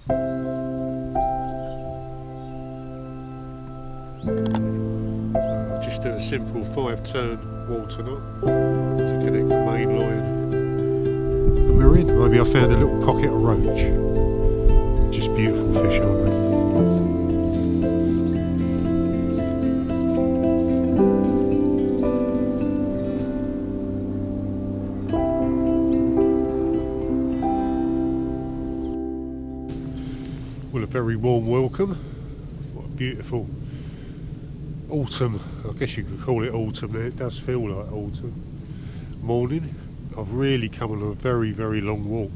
Just do a simple 5-turn water knot to connect the main line. And we're in. Maybe I found a little pocket of roach. Just beautiful fish, aren't they? Well, a very warm welcome. What a beautiful autumn, I guess you could call it autumn now, it does feel like autumn morning. I've really come on a very long walk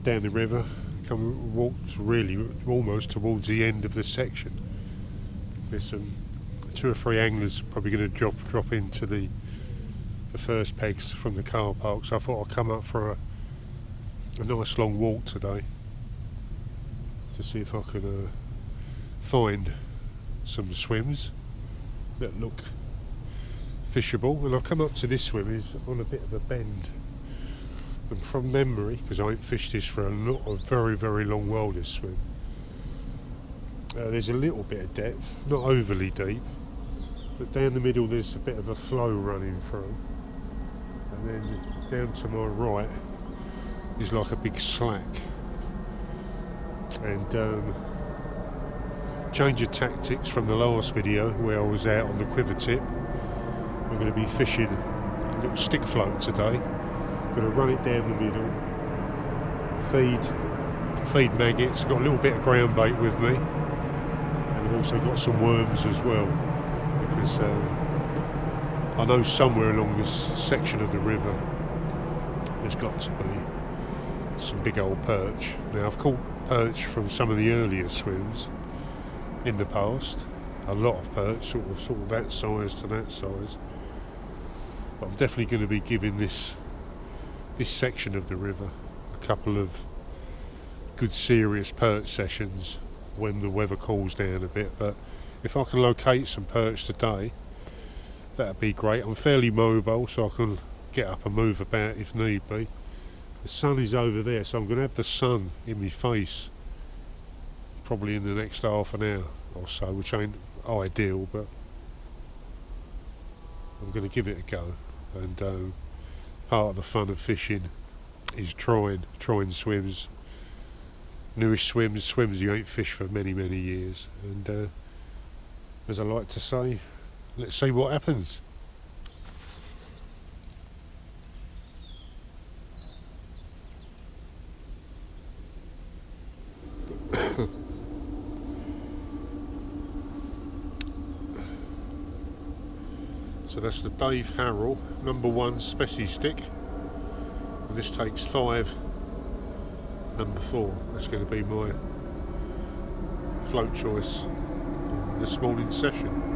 down the river, walked really almost towards the end of the section. There's some 2 or 3 anglers probably going to drop into the first pegs from the car park, so I thought I'd come up for a nice long walk today to see if I could find some swims that look fishable. And I've come up to this swim is on a bit of a bend, and from memory, because I ain't fished this for a very long while, this swim, there's a little bit of depth, not overly deep, but down the middle there's a bit of a flow running through, and then down to my right is like a big slack. And change of tactics from the last video where I was out on the quiver tip. I'm going to be fishing a little stick float today. I'm going to run it down the middle, feed maggots, got a little bit of ground bait with me, and I've also got some worms as well, because I know somewhere along this section of the river there's got to be some big old perch. Now, I've caught perch from some of the earlier swims in the past, a lot of perch, sort of that size to that size, but I'm definitely going to be giving this section of the river a couple of good serious perch sessions when the weather cools down a bit. But if I can locate some perch today, that'd be great. I'm fairly mobile, so I can get up and move about if need be. The sun is over there, so I'm going to have the sun in my face probably in the next half an hour or so, which ain't ideal, but I'm going to give it a go. And part of the fun of fishing is trying swims, newish swims you ain't fished for many years. And as I like to say, let's see what happens. So that's the Dave Harrell #1 Specie stick, and this takes 5 #4. That's going to be my float choice in this morning's session.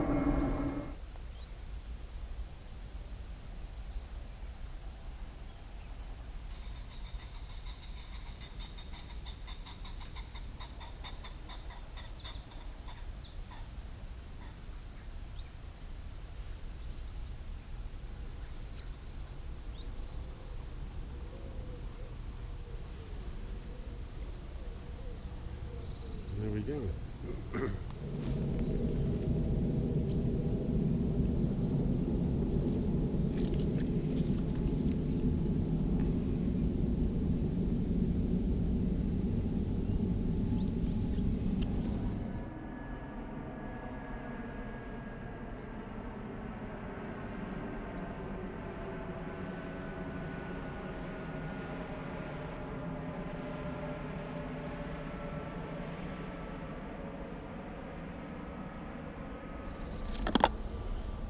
There we go.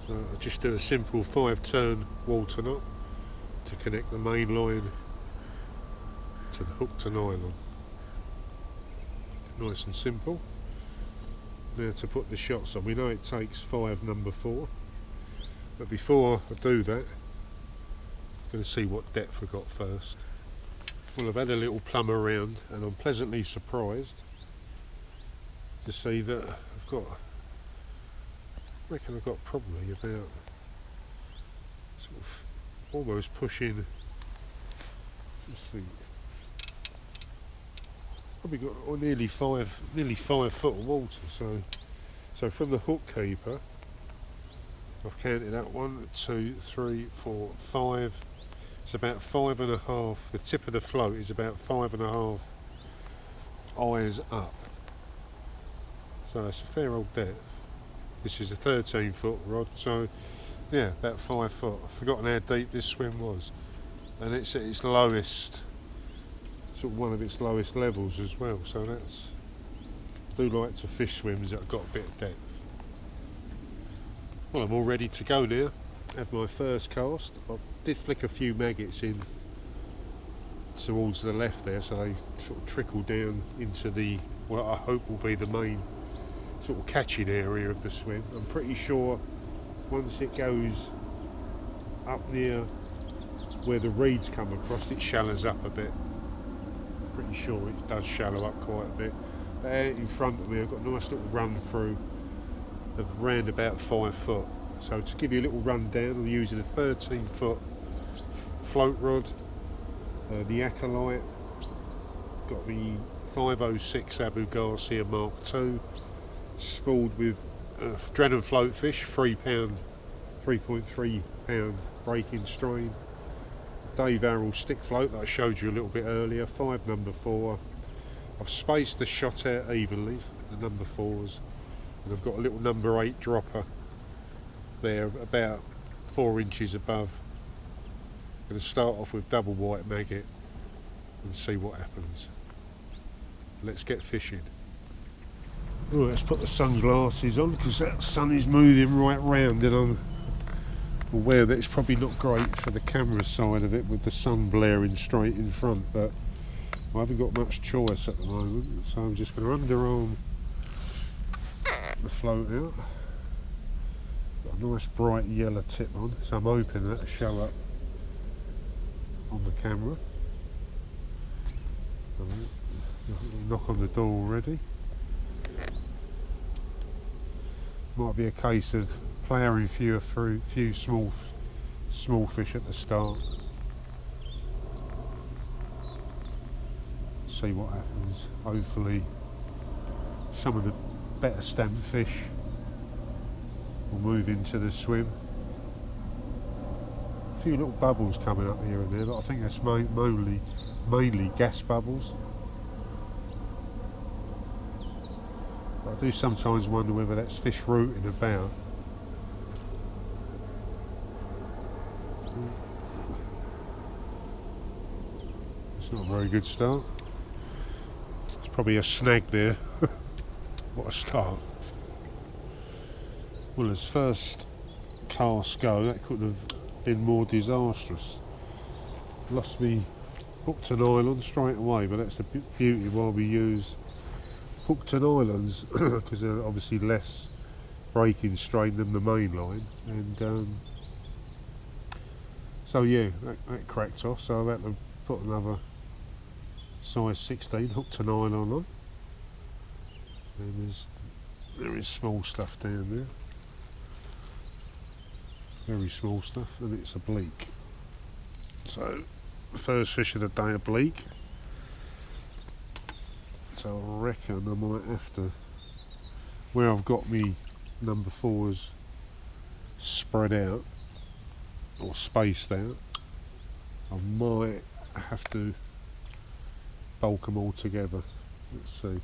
So I just do a simple 5-turn water knot to connect the main line to the hook to nylon. Nice and simple. Now to put the shots on, we know it takes 5 #4, but before I do that, I'm going to see what depth I got first. Well, I've had a little plumb around and I'm pleasantly surprised to see that I've got, I reckon I've got probably about sort of almost pushing, let's see, probably got nearly 5 foot of water. So from the hook keeper, I've counted that 1, 2, 3, 4, 5. It's about 5.5. The tip of the float is about 5.5 eyes up. So it's a fair old depth. This is a 13-foot rod, so yeah, about 5 foot. I've forgotten how deep this swim was, and it's at its lowest, sort of one of its lowest levels as well. So that's, I do like to fish swims that have got a bit of depth. Well, I'm all ready to go now. Have my first cast. I did flick a few maggots in towards the left there, so they sort of trickle down into the, what I hope will be the main sort of catching area of the swim. I'm pretty sure once it goes up near where the reeds come across, it shallows up a bit. Pretty sure it does shallow up quite a bit. There in front of me I've got a nice little run through of round about 5 foot. So to give you a little rundown, I'm using a 13-foot float rod, the Acolyte, got the 506 Abu Garcia Mark II, spooled with Drennan floatfish, 3.3 pound breaking strain, Dave Arrell stick float that I showed you a little bit earlier, 5 number 4. I've spaced the shot out evenly, the number 4s, and I've got a little number 8 dropper there about 4 inches above. I'm going to start off with double white maggot and see what happens. Let's get fishing. Right, let's put the sunglasses on because that sun is moving right round, and I'm aware that it's probably not great for the camera side of it with the sun blaring straight in front, but I haven't got much choice at the moment, so I'm just going to underarm the float out. Got a nice bright yellow tip on, so I'm hoping that'll show up on the camera. Knock on the door already. Might be a case of ploughing through a few small fish at the start. See what happens. Hopefully some of the better stamped fish will move into the swim. A few little bubbles coming up here and there, but I think that's mainly gas bubbles. But I do sometimes wonder whether that's fish rooting about. It's not a very good start. It's probably a snag there. What a start. Well, as first casts go, that could have been more disastrous. Lost me hook to nylon straight away, but that's the beauty while we use hook to nylons because they're obviously less breaking strain than the main line, and so yeah, that cracked off, so I had to put another size 16 hook to nylon on, and there is small stuff down there, very small stuff, and it's a bleak. So the first fish of the day, a bleak. So I reckon I might have to, where I've got me number 4s spread out or spaced out, I might have to bulk them all together. Let's see,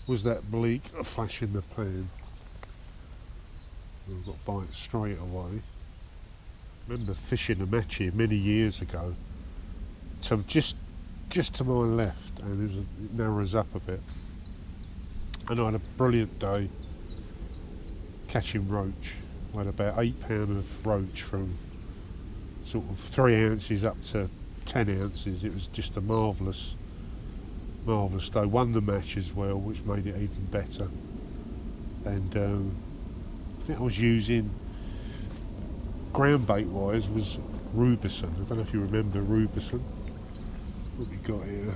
was that bleak a flash in the pan? I've got bites straight away. I remember fishing a match here many years ago, so just to my left, and it narrows up a bit, and I had a brilliant day catching roach. I had about 8 pound of roach from sort of 3 ounces up to 10 ounces. It was just a marvellous day. Won the match as well, which made it even better. And I think I was using, ground bait wise, was Rubison. I don't know if you remember Rubison. What we got here?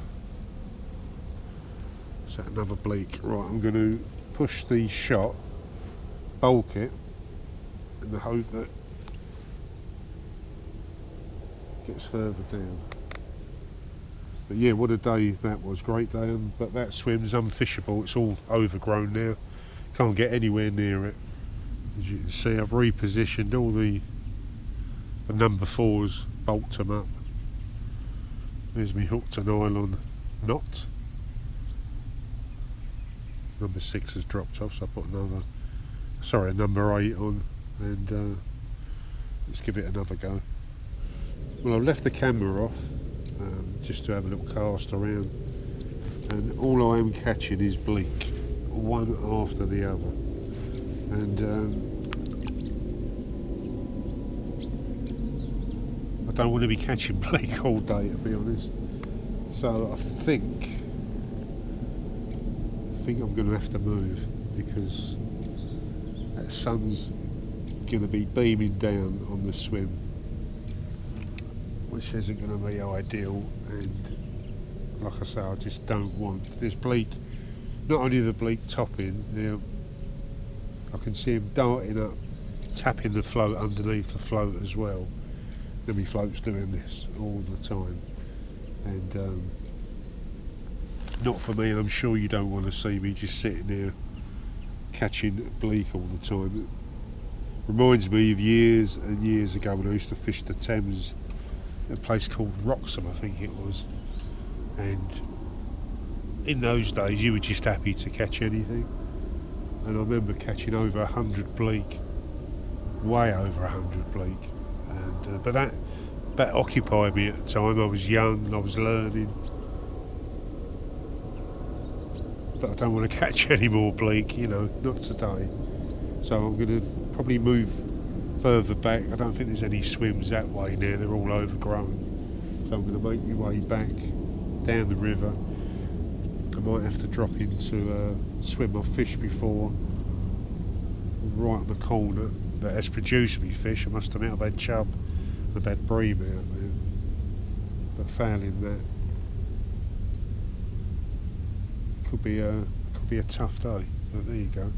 Is that another bleak? Right, I'm going to push the shot, bulk it, in the hope that it gets further down. But yeah, what a day that was, great day. But that swim's unfishable, it's all overgrown now. Can't get anywhere near it. As you can see, I've repositioned all the number 4s, bulked them up. There's me hook to nylon knot. Number 6 has dropped off, so I put a number 8 on, and let's give it another go. Well, I've left the camera off just to have a little cast around, and all I am catching is bleak, one after the other. And I don't want to be catching bleak all day, to be honest. So I think I'm going to have to move, because that sun's going to be beaming down on the swim, which isn't going to be ideal. And like I say, I just don't want this bleak. Not only the bleak topping, I can see him darting up, tapping the float underneath the float as well. Then my float's doing this all the time, and not for me. And I'm sure you don't want to see me just sitting there catching bleak all the time. It reminds me of years and years ago when I used to fish the Thames, a place called Wroxham, I think it was. And in those days you were just happy to catch anything. And I remember catching over 100 bleak, way over 100 bleak. And but that occupied me at the time. I was young and I was learning. But I don't want to catch any more bleak, you know, not today. So I'm going to probably move further back. I don't think there's any swims that way now, they're all overgrown. So I'm going to make my way back down the river. I might have to drop into a swim I've fished before, right on the corner, that has produced me fish. I must admit, I've had chub, I've had bream out there, but failing that, could be a tough day. But there you go.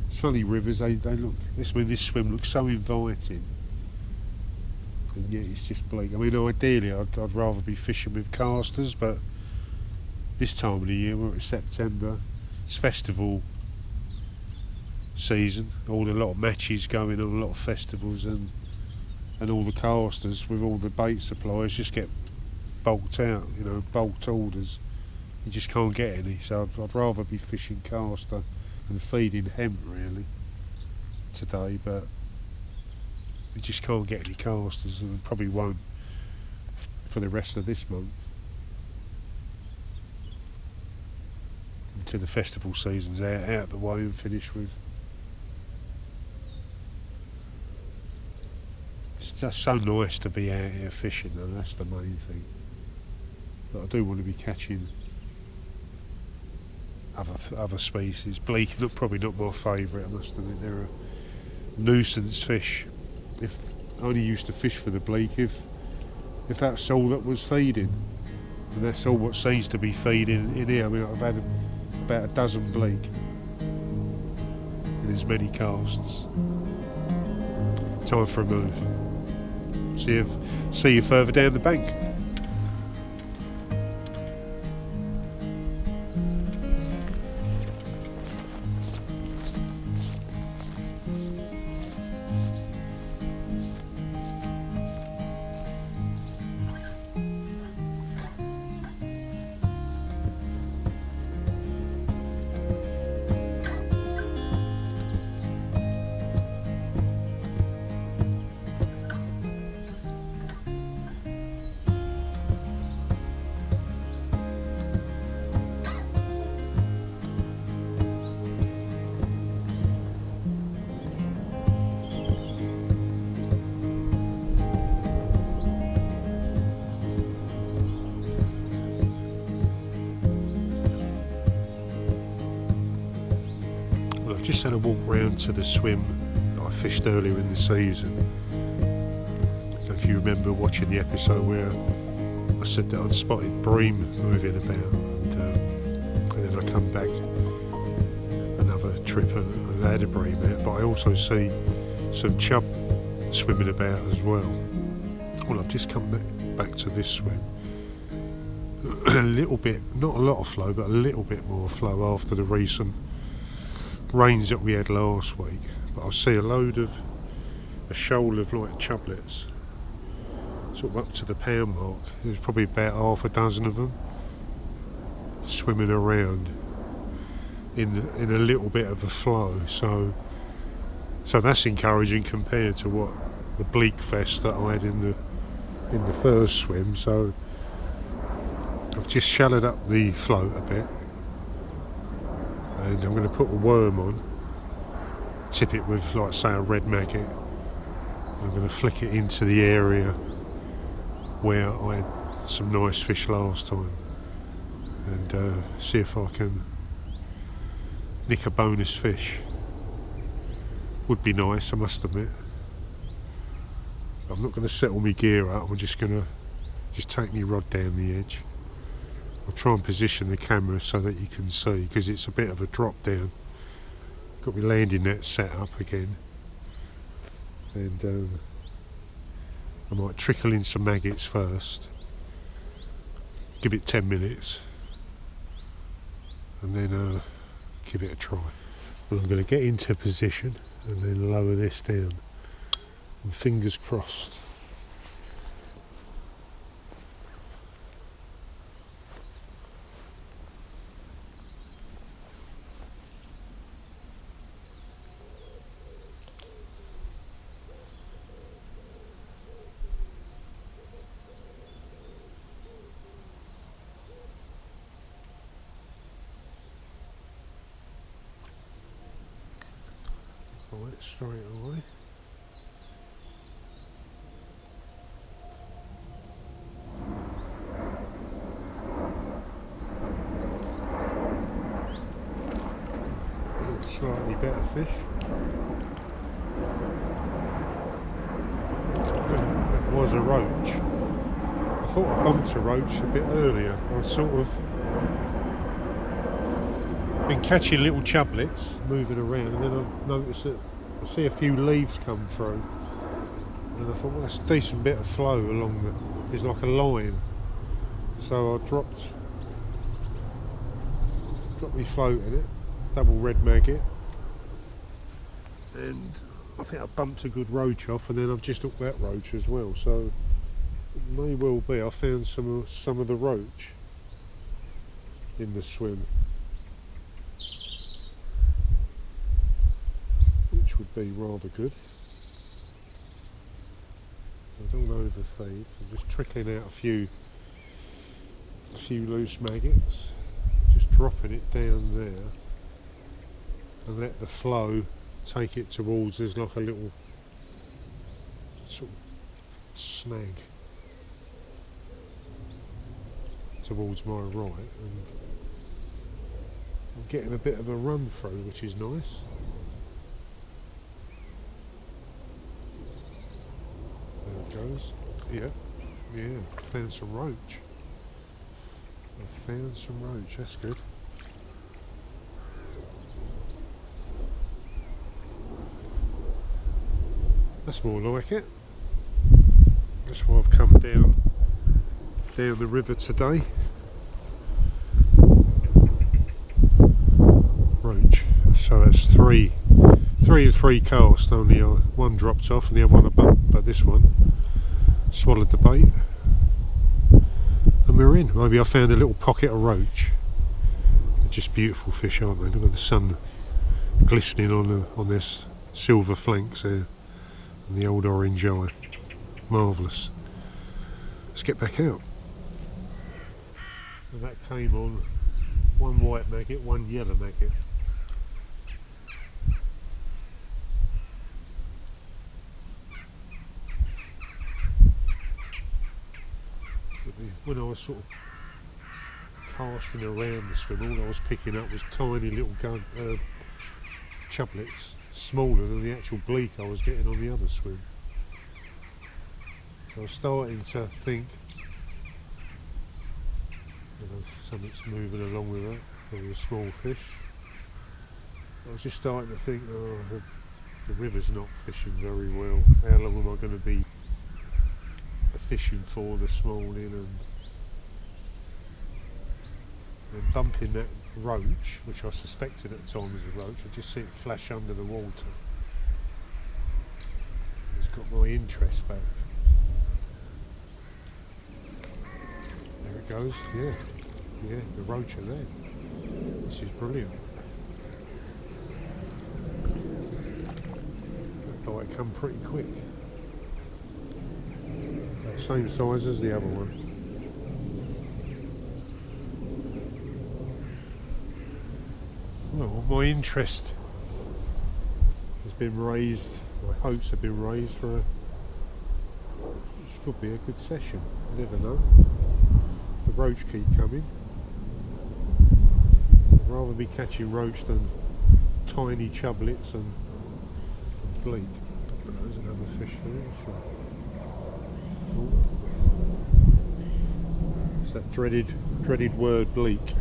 It's funny, rivers, they look, this swim looks so inviting, and yet it's just bleak. I mean, ideally I'd rather be fishing with casters, but this time of the year, we're at September, it's festival season, a lot of matches going on, a lot of festivals, and all the casters with all the bait suppliers just get bulked out, you know, bulked orders. You just can't get any, so I'd rather be fishing caster and feeding hemp really today, but we just can't get any casters, and probably won't for the rest of this month until the festival season's out of the way and finished with. It's just so nice to be out here fishing, though, that's the main thing. But I do want to be catching other species. Bleak, probably not my favourite, I must admit. They're a nuisance fish. If I only used to fish for the bleak if that's all that was feeding, and that's all what seems to be feeding in here. I mean, I've had about a dozen bleak in as many casts. Time for a move. See you further down the bank. Just had a walk round to the swim that I fished earlier in the season. So if you remember watching the episode where I said that I'd spotted bream moving about, and then I come back another trip and I had a bream out, but I also see some chub swimming about as well. Well, I've just come back to this swim, a little bit, not a lot of flow, but a little bit more flow after the recent rains that we had last week. But I see a shoal of like chublets, sort of up to the pound mark. There's probably about half a dozen of them swimming around in a little bit of a flow. So that's encouraging compared to what the bleak fest that I had in the first swim. So I've just shallowed up the float a bit, and I'm going to put a worm on, tip it with, like say, a red maggot. I'm going to flick it into the area where I had some nice fish last time, and see if I can nick a bonus fish. Would be nice, I must admit. I'm not going to settle my gear up. I'm just going to take my rod down the edge. I'll try and position the camera so that you can see, because it's a bit of a drop down. Got my landing net set up again, and I might trickle in some maggots first, give it 10 minutes, and then give it a try. Well, I'm going to get into position and then lower this down, and fingers crossed. Right, straight away. Slightly better fish. That was a roach. I thought I bumped a roach a bit earlier. I sort of been catching little chublets moving around, and then I noticed that I see a few leaves come through, and I thought, well, that's a decent bit of flow along there's like a line. So I dropped my float in it, double red maggot, and I think I bumped a good roach off, and then I've just hooked that roach as well. So it may well be I found some of the roach in the swim, which would be rather good. I don't overfeed. I'm just trickling out a few loose maggots, just dropping it down there, and let the flow take it towards, there's like a little sort of snag towards my right, and I'm getting a bit of a run through, which is nice. There it goes. Yeah, found some roach. I found some roach, that's good. That's more like it. That's why I've come down the river today. Roach. So that's three of three casts. Only one dropped off and the other one a bump, but this one swallowed the bait. And we're in. Maybe I found a little pocket of roach. They're just beautiful fish, aren't they? Look at the sun glistening on their silver flanks there. And the old orange eye. Marvellous. Let's get back out. And that came on one white maggot, one yellow maggot. When I was sort of casting around the swim, all I was picking up was tiny little chublets, smaller than the actual bleak I was getting on the other swim. So I was starting to think, something's moving along with that, probably a small fish. I was just starting to think, oh, the river's not fishing very well. How long am I going to be fishing for this morning? And and bumping that roach, which I suspected at the time was a roach. I just see it flash under the water. It's got my interest back. There it goes, yeah, the roach are there. This is brilliant. That bite come pretty quick. Same size as the other one. Well, my interest has been raised, my hopes have been raised for which could be a good session. You never know. If the roach keep coming, I'd rather be catching roach than tiny chublets and bleak. There's another fish there. So. It's that dreaded word, bleak.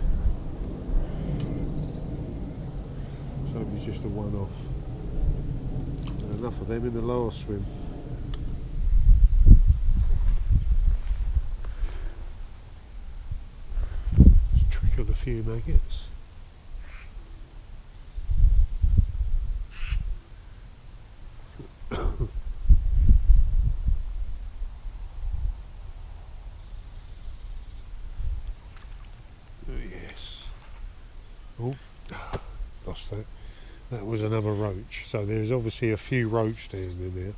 So it's just a one-off. Enough of them in the last swim. Just trickle a few maggots. Oh, lost that. That was another roach. So there's obviously a few roach down in there.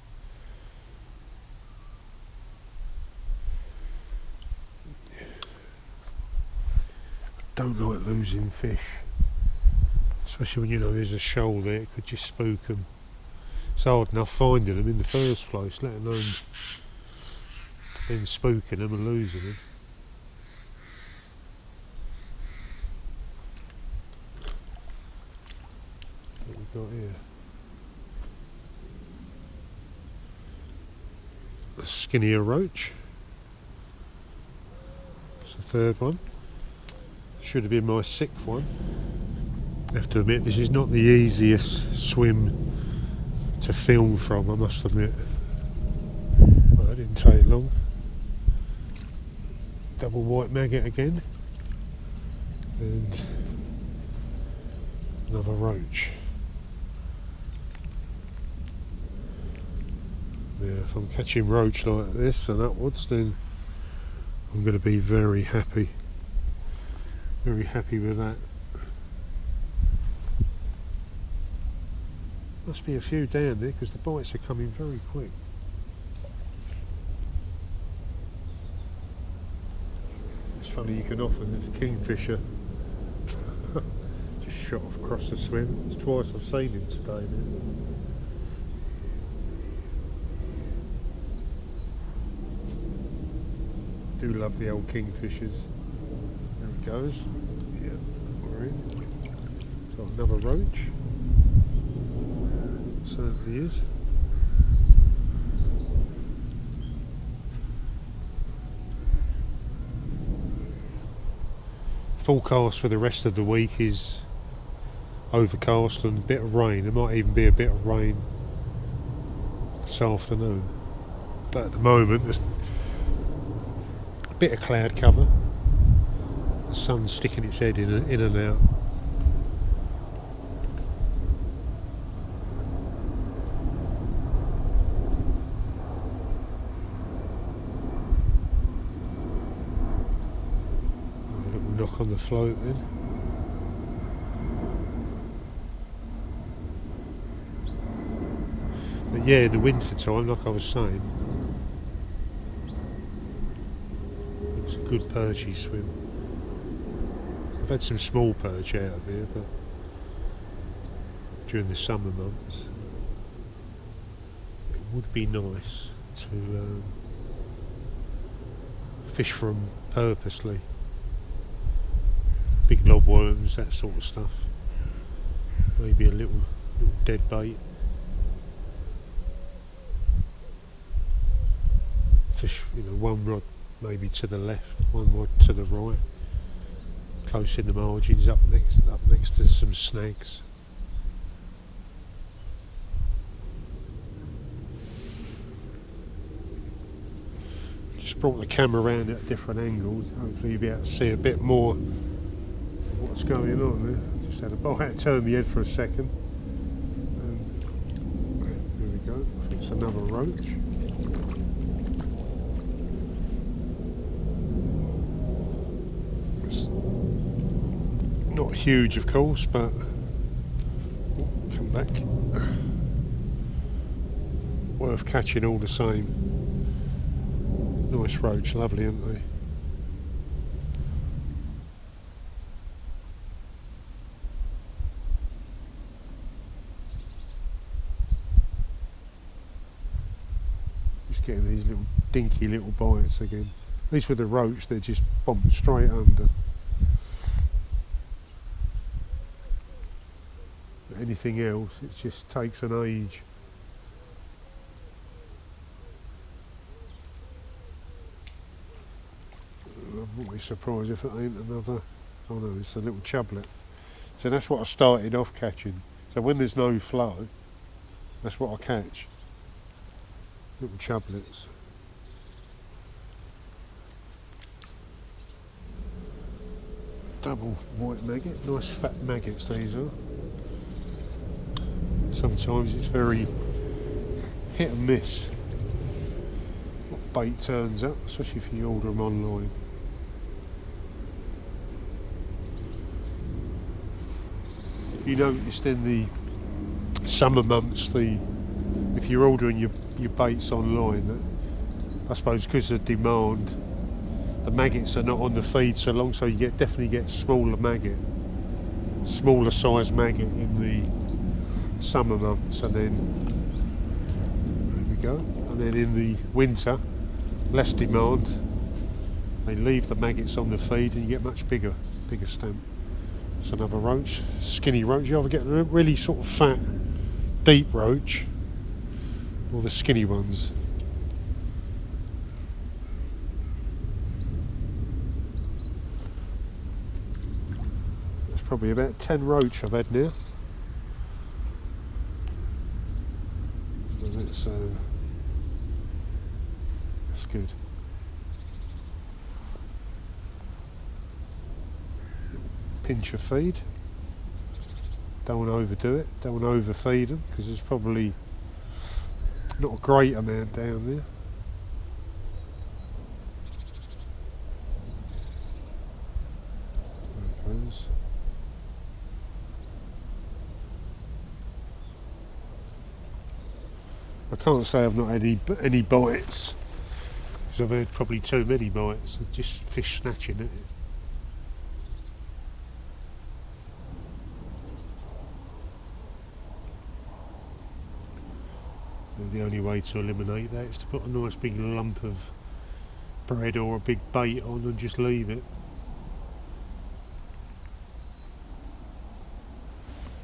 Don't like losing fish, especially when you know there's a shoal there. It could just spook them. It's hard enough finding them in the first place, let alone then spooking them and losing them. Got here a skinnier roach. It's the third one. Should have been my sixth one. I have to admit, this is not the easiest swim to film from, I must admit. Well, that didn't take long. Double white maggot again, and another roach. Yeah, if I'm catching roach like this and upwards, then I'm going to be very happy with that. Must be a few down there because the bites are coming very quick. It's funny, you can often, the kingfisher just shot off across the swim. It's twice I've seen him today now. Do love the old kingfishers. There it goes. Yeah, we're in. So another roach. Certainly is. Forecast for the rest of the week is overcast and a bit of rain. There might even be a bit of rain this afternoon. But at the moment there's bit of cloud cover, the sun's sticking its head in and out. A little knock on the float then. But yeah, in the winter time, like I was saying, good perchy swim. I've had some small perch out of here, but during the summer months it would be nice to fish for them purposely. Big lobworms, that sort of stuff. Maybe a little dead bait. Fish, you know, one rod maybe to the left, one rod to the right, close in the margins, up next to some snags. Just brought the camera around at different angles. Hopefully you'll be able to see a bit more going on there. Just had a bite, turn the head for a second. There we go, I think it's another roach. It's not huge of course, but come back. Worth catching all the same. Nice roach, lovely, aren't they? Just getting these little dinky little bites again. At least with the roach, they're just bombed straight under. But anything else, it just takes an age. I wouldn't be surprised if it ain't another. Oh no, it's a little chublet. So that's what I started off catching. So when there's no flow, that's what I catch. Little chublets. Double white maggot. Nice fat maggots these are. Sometimes it's very hit and miss what bait turns up, especially if you order them online. You noticed in the summer months, if you're ordering your baits online, I suppose because of demand, the maggots are not on the feed so long, so you definitely get smaller size maggot in the summer months, and then there we go. And then in the winter, less demand. They leave the maggots on the feed, and you get much bigger stamp. It's another roach, skinny roach. You either get a really sort of fat, deep roach, or the skinny ones. That's probably about 10 roach I've had now. So that's good. Pinch of feed. Don't want to overdo it, don't want to overfeed them, because there's probably not a great amount down there. There it goes. I can't say I've not had any bites, because I've had probably too many bites. Just fish snatching at it. The only way to eliminate that is to put a nice big lump of bread or a big bait on and just leave it.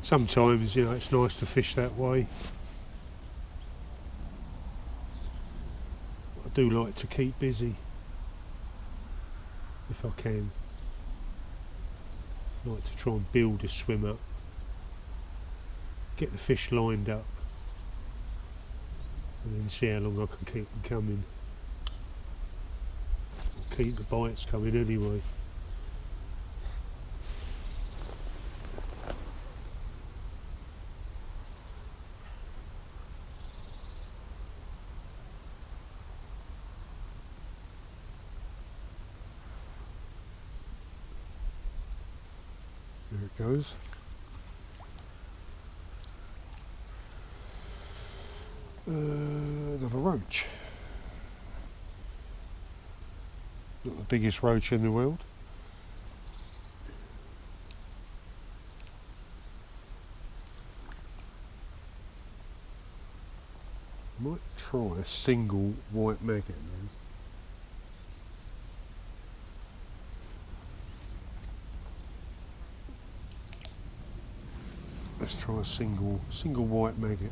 Sometimes, you know, it's nice to fish that way. I do like to keep busy if I can. I like to try and build a swim up, get the fish lined up, and then see how long I can keep them coming. I'll keep the bites coming anyway. There it goes. Another roach. Not the biggest roach in the world. Might try a single white maggot then. Let's try a single white maggot.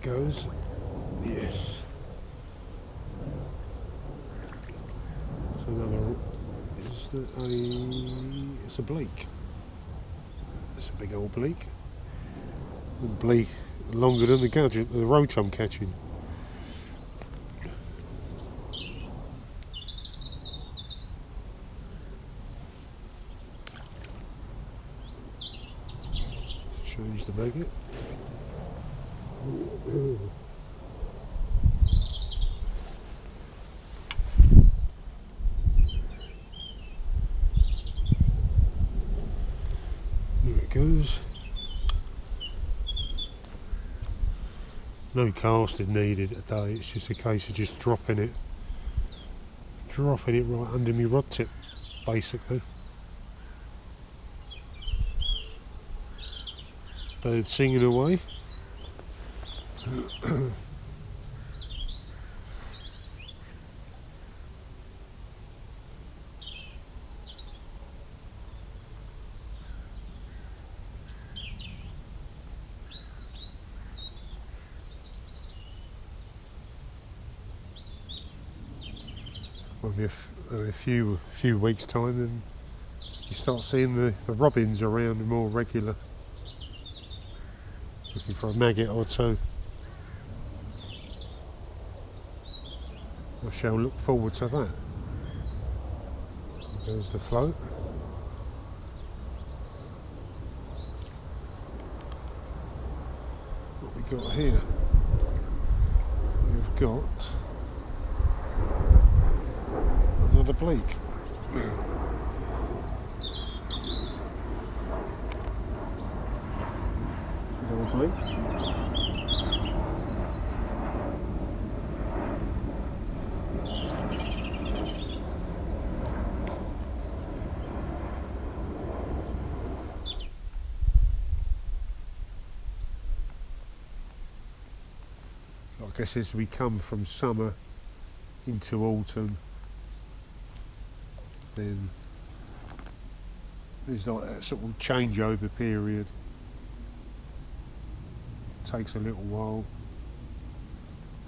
it goes. Yes. It's another. It's a bleak. It's a big old bleak. The bleak longer than the roach I'm catching. Change the maggot. There it goes. No casting needed today, it's just a case of just dropping it right under my rod tip, basically. Birds singing away. Maybe a few weeks time, and you start seeing the robins around more regular, looking for a maggot or two. I shall look forward to that. There's the float. What we got here? We've got another bleak. Another bleak. I guess as we come from summer into autumn, then there's like that sort of changeover period. It takes a little while.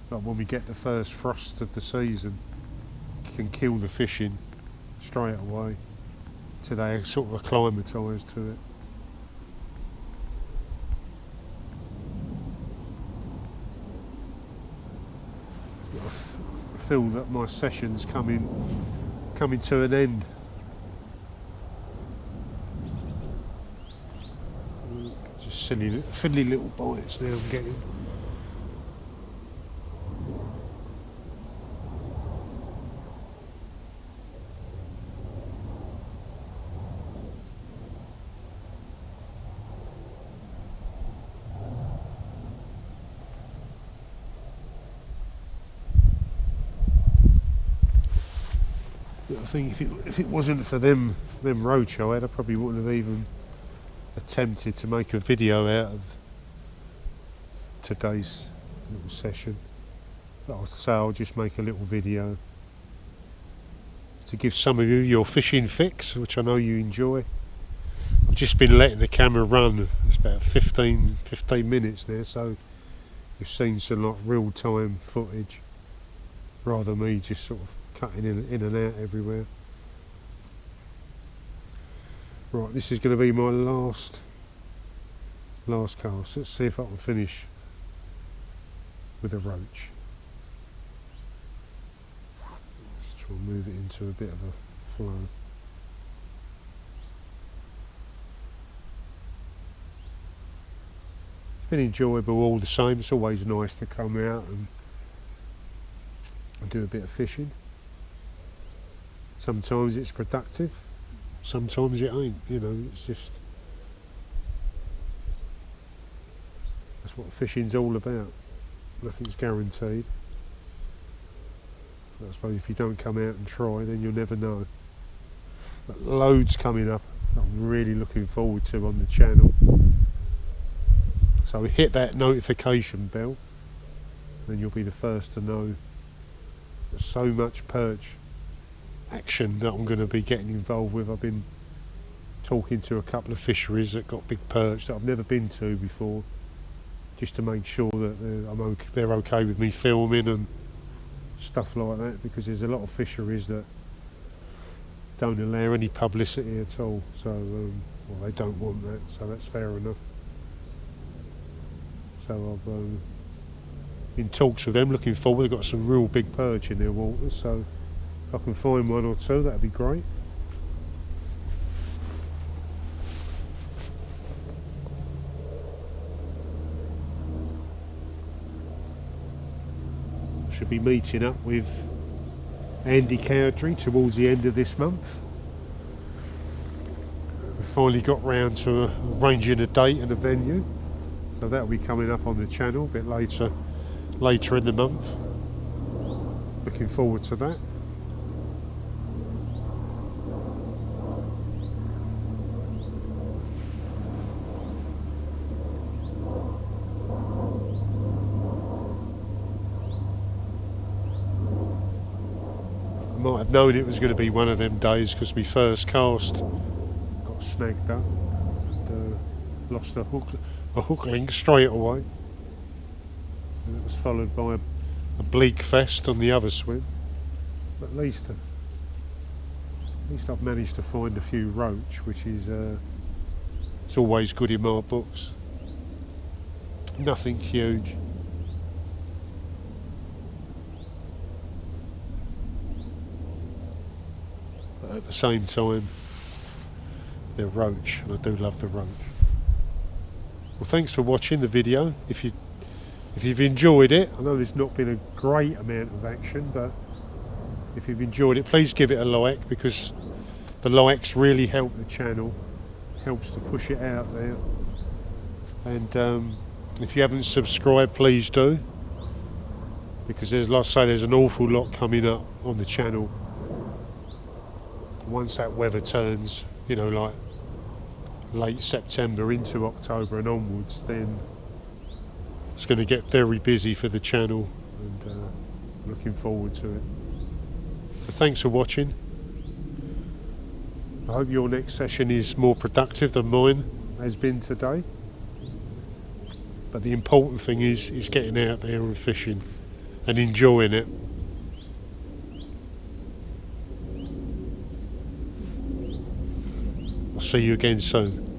But when we get the first frost of the season, it can kill the fishing straight away. So they sort of acclimatised to it. I feel that my session's coming to an end. Just silly, fiddly little bites now I'm getting. I think if it wasn't for them roach I had, I probably wouldn't have even attempted to make a video out of today's little session. But I'll just make a little video to give some of you your fishing fix, which I know you enjoy. I've just been letting the camera run. It's about 15 minutes now, so you've seen some like real time footage rather than me just sort of cutting in and out everywhere. Right, this is going to be my last cast. Let's see if I can finish with a roach. Let's try and move it into a bit of a flow. It's been enjoyable all the same. It's always nice to come out and do a bit of fishing. Sometimes it's productive, sometimes it ain't, you know, it's just, that's what fishing's all about. Nothing's guaranteed. But I suppose if you don't come out and try, then you'll never know. But loads coming up that I'm really looking forward to on the channel. So hit that notification bell, and you'll be the first to know. There's so much perch action that I'm going to be getting involved with. I've been talking to a couple of fisheries that got big perch that I've never been to before, just to make sure that they're okay with me filming and stuff like that, because there's a lot of fisheries that don't allow any publicity at all, so well, they don't want that, so that's fair enough. So I've in talks with them, looking forward. They've got some real big perch in their waters, so if I can find one or two, that'd be great. Should be meeting up with Andy Cowdrey towards the end of this month. We finally got round to arranging a date and a venue, so that'll be coming up on the channel a bit later in the month. Looking forward to that. Might have known it was going to be one of them days, because my first cast got snagged up and lost a hook link straight away, and it was followed by a bleak fest on the other swim. But at least I've managed to find a few roach, which is it's always good in my books. Nothing huge. At the same time, they're roach, and I do love the roach. Well, thanks for watching the video. If you've enjoyed it, I know there's not been a great amount of action, but if you've enjoyed it, please give it a like, because the likes really help the channel, helps to push it out there. And if you haven't subscribed, please do, because there's, like I say, there's an awful lot coming up on the channel. Once that weather turns, you know, like late September into October and onwards, then it's going to get very busy for the channel, and looking forward to it. So thanks for watching. I hope your next session is more productive than mine has been today. But the important thing is getting out there and fishing and enjoying it. See you again soon.